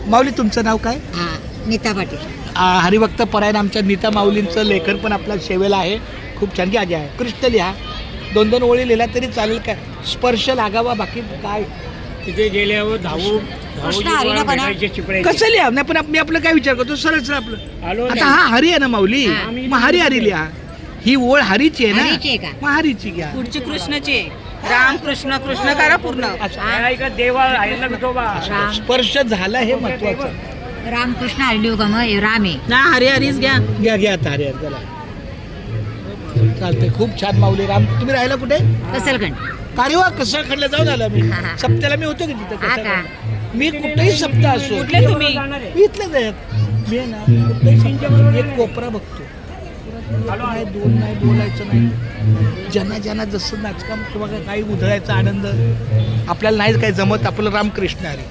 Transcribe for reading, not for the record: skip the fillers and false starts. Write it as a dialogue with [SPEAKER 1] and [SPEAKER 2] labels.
[SPEAKER 1] माऊली तुमचं नाव काय?
[SPEAKER 2] नीता पाटील.
[SPEAKER 1] हरिभक्त परायण आमच्या नीता माऊलींचं लेखन पण आपल्या सेवेला आहे. खूप छान की आजी आहे. कृष्ण लिहा, 2-2 ओळी लिहिला तरी चालेल. काय स्पर्श लागावा, बाकी काय
[SPEAKER 3] तिथे गेल्यावर धावू
[SPEAKER 2] कृष्ण हरीला पण
[SPEAKER 1] कसं लिहा नाही. पण मी आपलं काय विचार करतो, सरळ आपलं
[SPEAKER 3] आलो
[SPEAKER 1] आता हा हरी आहे ना माऊली, मग हरी हरी लिहा. ही ओळ हरीची आहे
[SPEAKER 2] हरीची आहे
[SPEAKER 1] ना,
[SPEAKER 2] का?
[SPEAKER 1] मग हरीची घ्या.
[SPEAKER 4] पुढची कृष्णाची राम कृष्ण कृष्ण करा पूर्ण.
[SPEAKER 3] देवा आहे ना विठोबा.
[SPEAKER 1] स्पर्श झाला हे महत्वाचं.
[SPEAKER 2] रामकृष्ण हरी का मग राम आहे
[SPEAKER 4] ना हरी हरीच घ्या.
[SPEAKER 1] घ्या घ्या आता हरी हरी चला चालतंय. खूप छान माऊली. राम तुम्ही राहिला कुठे?
[SPEAKER 2] कसलगण.
[SPEAKER 1] अरे वा, कसं खडलं जाऊन आला मी. सप्त्याला मी होतो की तिथं
[SPEAKER 2] हा का?
[SPEAKER 1] कसं. मी कुठेही सप्ताह असो
[SPEAKER 4] कुठले तुम्ही?
[SPEAKER 1] मी इथलेच आहेत. मी आहे ना कुठेही सप्ताह एक कोपरा बघतो. नाही दोन नाही बोलायचं नाही. ज्यांना जसं नाचकाम किंवा काही उधळायचा आनंद आपल्याला नाही काही जमत. आपलं रामकृष्ण हरी.